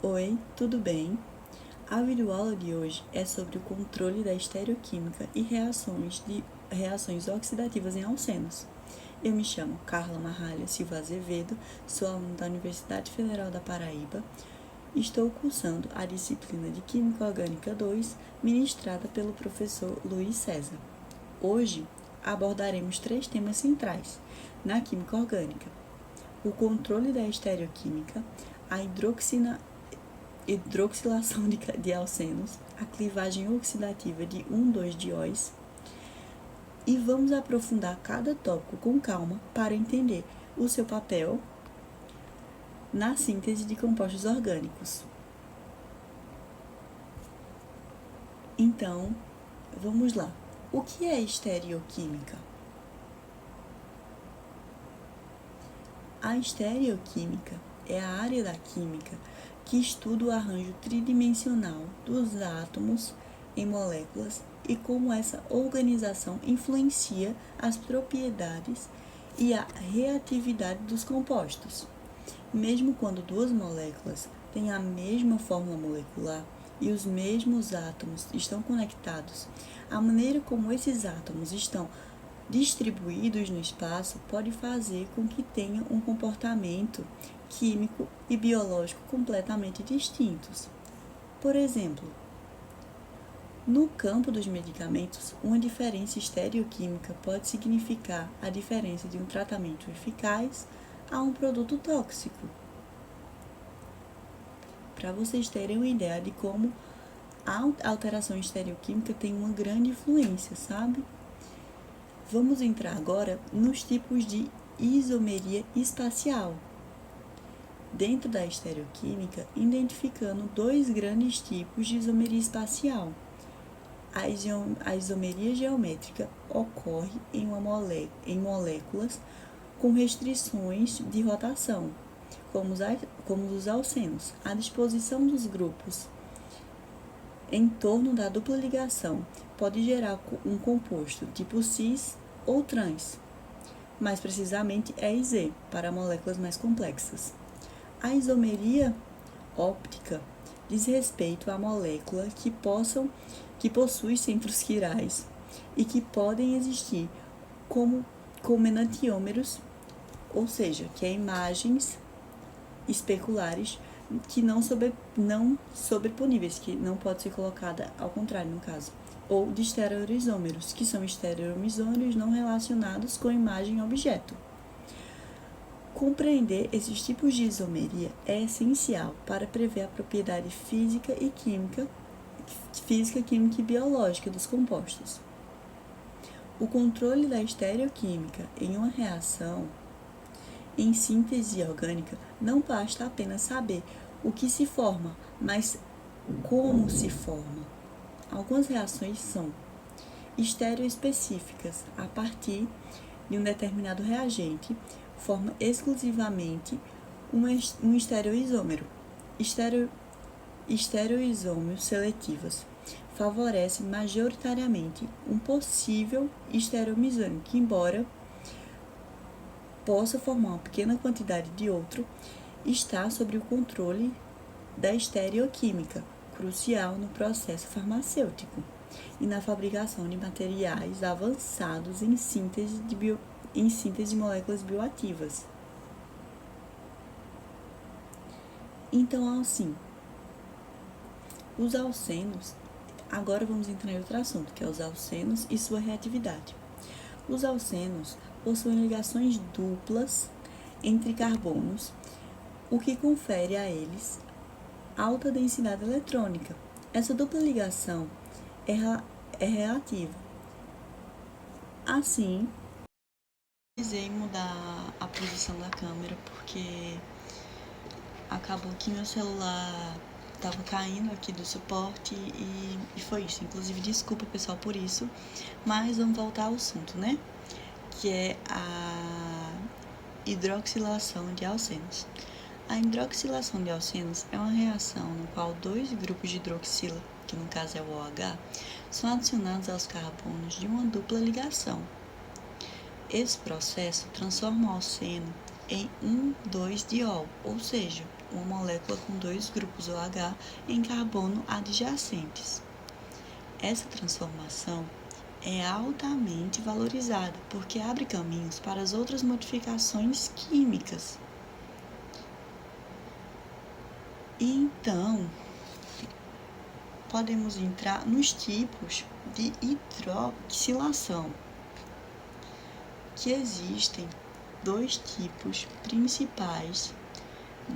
Oi, tudo bem? A videoaula de hoje é sobre o controle da estereoquímica e reações oxidativas em alcenos. Eu me chamo Carla Marralha Silva Azevedo, sou aluna da Universidade Federal da Paraíba. Estou cursando a disciplina de Química Orgânica 2, ministrada pelo professor Luiz César. Hoje abordaremos 3 temas centrais na química orgânica: o controle da estereoquímica, a hidroxilação de alcenos, a clivagem oxidativa de 1,2-dióis, e vamos aprofundar cada tópico com calma para entender o seu papel na síntese de compostos orgânicos. Então, vamos lá. O que é estereoquímica? A estereoquímica é a área da química que estuda o arranjo tridimensional dos átomos em moléculas e como essa organização influencia as propriedades e a reatividade dos compostos. Mesmo quando duas moléculas têm a mesma fórmula molecular e os mesmos átomos estão conectados, a maneira como esses átomos estão distribuídos no espaço pode fazer com que tenham um comportamento químico e biológico completamente distintos. Por exemplo, no campo dos medicamentos, uma diferença estereoquímica pode significar a diferença de um tratamento eficaz a um produto tóxico. Para vocês terem uma ideia de como a alteração estereoquímica tem uma grande influência, sabe? Vamos entrar agora nos tipos de isomeria espacial. Dentro da estereoquímica, identificando 2 grandes tipos de isomeria espacial. A isomeria geométrica ocorre em moléculas com restrições de rotação, como os alcenos. A disposição dos grupos em torno da dupla ligação pode gerar um composto tipo cis ou trans, mais precisamente EIZ, para moléculas mais complexas. A isomeria óptica diz respeito a moléculas que possuem centros quirais e que podem existir como enantiômeros, ou seja, que é imagens especulares que não sobreponíveis, que não pode ser colocada ao contrário, no caso, ou de estereoisômeros, que são estereoisômeros não relacionados com imagem objeto. Compreender esses tipos de isomeria é essencial para prever a propriedade física, química e biológica dos compostos. O controle da estereoquímica em uma reação em síntese orgânica não basta apenas saber o que se forma, mas como se forma. Algumas reações são estereoespecíficas. A partir de um determinado reagente, forma exclusivamente um estereoisômero. Estereoisômeros seletivos favorecem majoritariamente um possível estereoisômero, que embora possa formar uma pequena quantidade de outro, está sob o controle da estereoquímica, crucial no processo farmacêutico e na fabricação de materiais avançados em síntese de moléculas bioativas. Então, assim, os alcenos, agora vamos entrar em outro assunto, que é os alcenos e sua reatividade. Os alcenos possuem ligações duplas entre carbonos, o que confere a eles alta densidade eletrônica. Essa dupla ligação é relativa. Assim, precisei mudar a posição da câmera porque acabou que meu celular estava caindo aqui do suporte e foi isso. Inclusive, desculpa, pessoal, por isso, mas vamos voltar ao assunto, né? Que é a hidroxilação de alcenos. A hidroxilação de alcenos é uma reação no qual 2 grupos de hidroxila, que no caso é o OH, são adicionados aos carbonos de uma dupla ligação. Esse processo transforma o alceno em 1,2-diol, ou seja, uma molécula com 2 grupos OH em carbono adjacentes. Essa transformação é altamente valorizada porque abre caminhos para as outras modificações químicas. Então, podemos entrar nos tipos de hidroxilação, que existem 2 tipos principais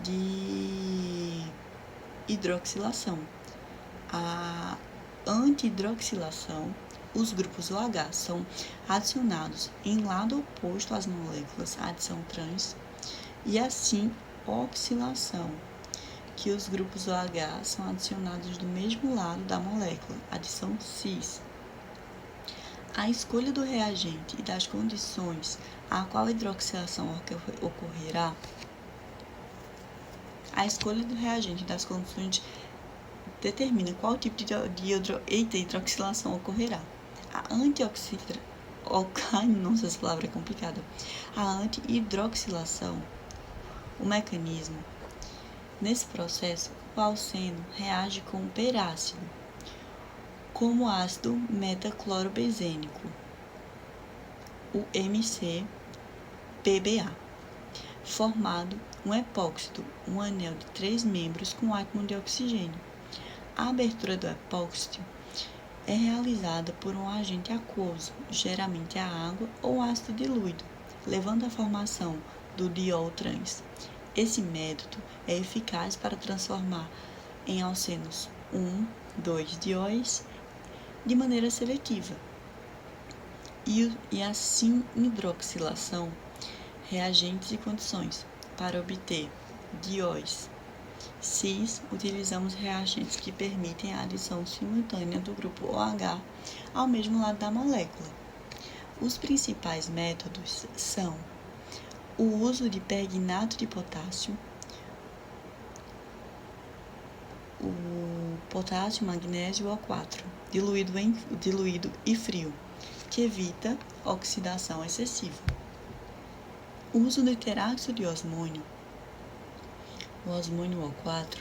de hidroxilação. A antihidroxilação, os grupos OH são adicionados em lado oposto às moléculas, adição trans, e assim oxilação, que os grupos OH são adicionados do mesmo lado da molécula, adição cis. A escolha do reagente e das condições a qual a hidroxilação ocorrerá. A escolha do reagente e das condições determina qual tipo de hidroxilação ocorrerá. A nossa, essa palavra é complicada. A antihidroxilação, o mecanismo. Nesse processo, o alceno reage com o perácido, como ácido metaclorobenzênico, o MCPBA, formado um epóxido, um anel de 3 membros com átomo de oxigênio. A abertura do epóxido é realizada por um agente aquoso, geralmente a água ou ácido diluído, levando à formação do diol trans. Esse método é eficaz para transformar em alcenos 1,2-dióis de maneira seletiva. E assim, hidroxilação, reagentes e condições para obter dióis cis, utilizamos reagentes que permitem a adição simultânea do grupo OH ao mesmo lado da molécula. Os principais métodos são o uso de pergnato de potássio, o potássio, magnésio O4, diluído e frio, que evita oxidação excessiva. O uso do teráxido de osmônio, o osmônio O4,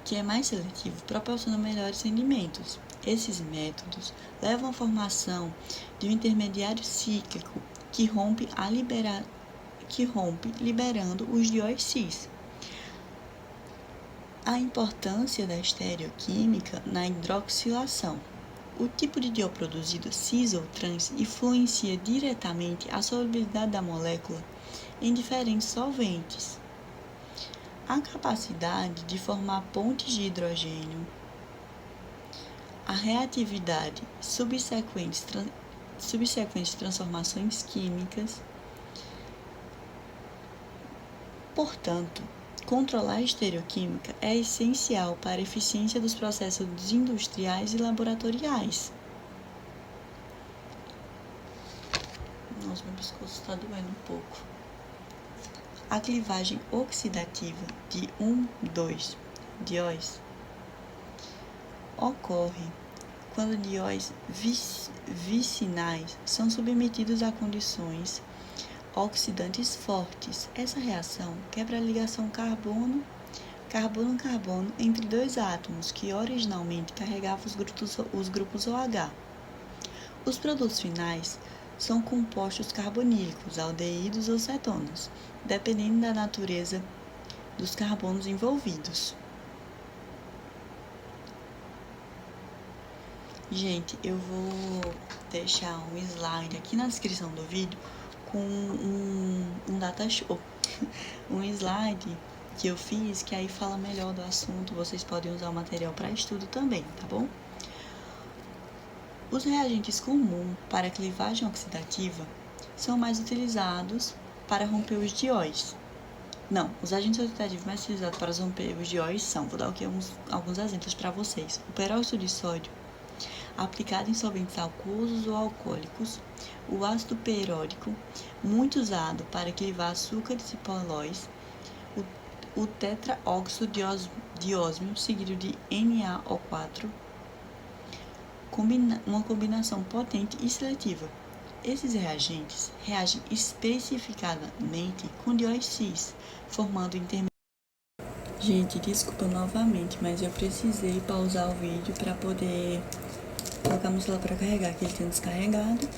que é mais seletivo, proporciona melhores rendimentos. Esses métodos levam à formação de um intermediário cíclico que rompe liberando os dióis cis. A importância da estereoquímica na hidroxilação. O tipo de diol produzido, cis ou trans, influencia diretamente a solubilidade da molécula em diferentes solventes. A capacidade de formar pontes de hidrogênio, a reatividade, subsequentes transformações químicas. Portanto, controlar a estereoquímica é essencial para a eficiência dos processos industriais e laboratoriais. Nossa, meu pescoço está doendo um pouco. A clivagem oxidativa de 1,2-dióis ocorre quando dióis vicinais são submetidos a condições oxidantes fortes. Essa reação quebra a ligação carbono-carbono entre 2 átomos que originalmente carregavam os grupos OH. Os produtos finais são compostos carbonílicos, aldeídos ou cetonas, dependendo da natureza dos carbonos envolvidos. Gente, eu vou deixar um slide aqui na descrição do vídeo com um data show, um slide que eu fiz que aí fala melhor do assunto. Vocês podem usar o material para estudo também, tá bom? Os reagentes comuns para a clivagem oxidativa são mais utilizados para romper os dióis. Os agentes oxidativos mais utilizados para romper os dióis são, vou dar aqui alguns exemplos para vocês. O peróxido de sódio, aplicado em solventes aquosos ou alcoólicos. O ácido peródico, muito usado para clivar açúcares e polóis. O tetraóxido de ósmio, seguido de NaO4, uma combinação potente e seletiva. Esses reagentes reagem especificadamente com dióis cis, formando intermédio. Gente, desculpa novamente, mas eu precisei pausar o vídeo para poder colocar o celular para carregar, que ele tinha descarregado.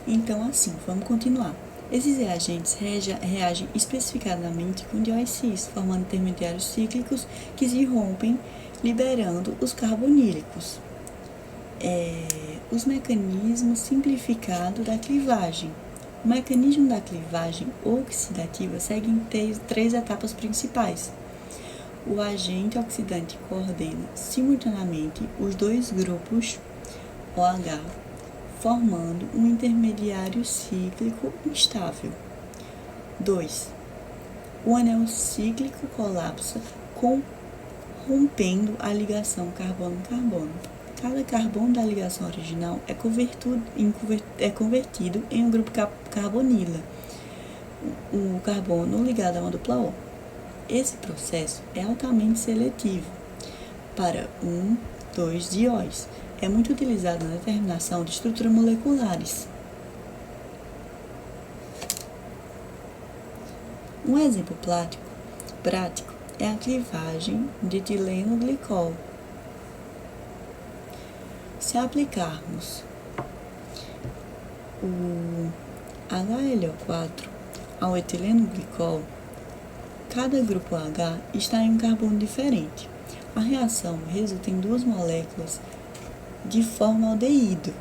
Então, assim, vamos continuar. Esses reagentes reagem especificadamente com dióis cis, formando intermediários cíclicos que se rompem, liberando os carbonílicos. Os mecanismos simplificados da clivagem. O mecanismo da clivagem oxidativa segue em três etapas principais. O agente oxidante coordena simultaneamente os dois grupos OH, formando um intermediário cíclico instável. 2. O anel cíclico colapsa, rompendo a ligação carbono-carbono. Cada carbono da ligação original é convertido em um grupo carbonila, o carbono ligado a uma dupla O. Esse processo é altamente seletivo para 2 dióis. É muito utilizado na determinação de estruturas moleculares. Um exemplo prático é a clivagem de etileno-glicol. Se aplicarmos o HLO4 ao etileno-glicol, cada grupo H está em um carbono diferente. A reação resulta em duas moléculas de formaldeído.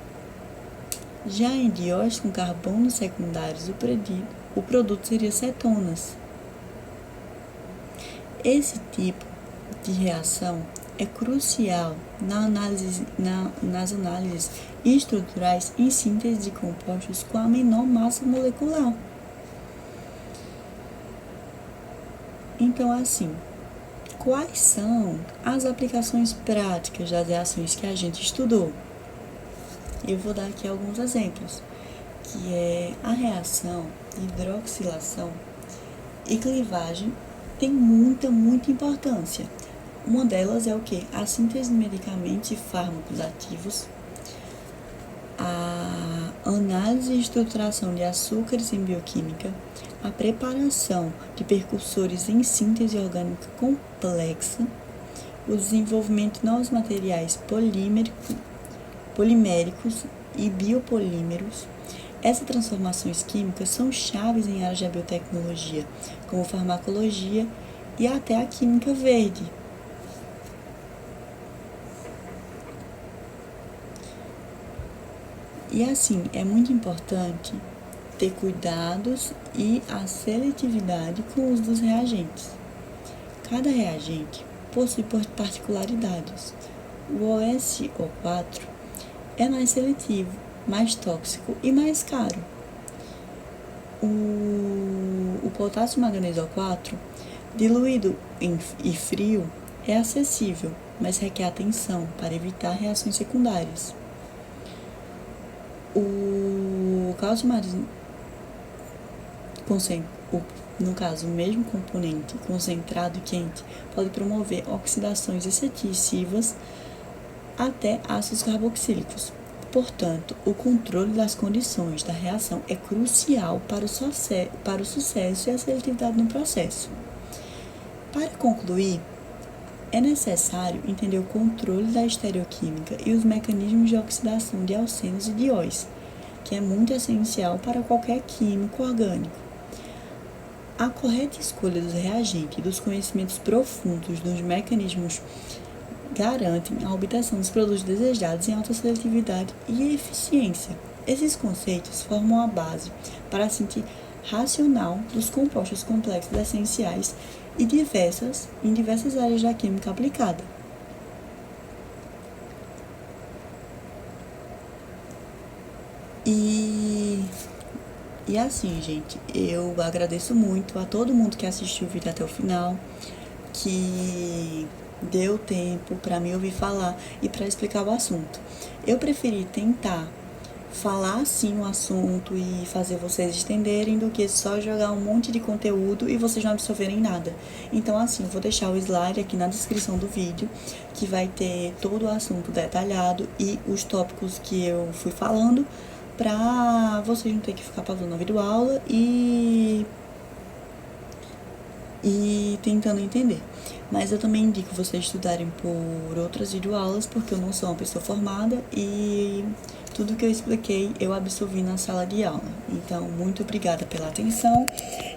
Já em dióis com carbonos secundários, o produto seria cetonas. Esse tipo de reação é crucial nas análises estruturais em síntese de compostos com a menor massa molecular. Então, assim, quais são as aplicações práticas das reações que a gente estudou? Eu vou dar aqui alguns exemplos, que é a reação de hidroxilação e clivagem tem muita importância. Uma delas é o que? A síntese de medicamentos e fármacos ativos, a análise e estruturação de açúcares em bioquímica, a preparação de precursores em síntese orgânica complexa, o desenvolvimento de novos materiais poliméricos e biopolímeros. Essas transformações químicas são chaves em áreas da biotecnologia, como farmacologia e até a química verde. E assim, é muito importante ter cuidados e a seletividade com o uso dos reagentes. Cada reagente possui particularidades. O OSO4 é mais seletivo, mais tóxico e mais caro. O potássio manganês O4, diluído e frio, é acessível, mas requer atenção para evitar reações secundárias. O cálcio marinho, no caso, o mesmo componente concentrado e quente pode promover oxidações excessivas até ácidos carboxílicos. Portanto, o controle das condições da reação é crucial para o sucesso e a seletividade no processo. Para concluir, é necessário entender o controle da estereoquímica e os mecanismos de oxidação de alcenos e dióis, que é muito essencial para qualquer químico orgânico. A correta escolha dos reagentes e dos conhecimentos profundos dos mecanismos garantem a obtenção dos produtos desejados em alta seletividade e eficiência. Esses conceitos formam a base para a síntese racional dos compostos complexos essenciais e em diversas áreas da química aplicada. E assim, gente, eu agradeço muito a todo mundo que assistiu o vídeo até o final, que deu tempo para me ouvir falar e para explicar o assunto. Eu preferi tentar falar assim o assunto e fazer vocês entenderem do que só jogar um monte de conteúdo e vocês não absorverem nada. Então, assim, eu vou deixar o slide aqui na descrição do vídeo, que vai ter todo o assunto detalhado e os tópicos que eu fui falando pra vocês não ter que ficar pausando a videoaula e tentando entender. Mas eu também indico vocês estudarem por outras videoaulas, porque eu não sou uma pessoa formada e tudo que eu expliquei eu absorvi na sala de aula. Então, muito obrigada pela atenção.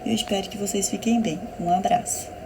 Eu espero que vocês fiquem bem. Um abraço.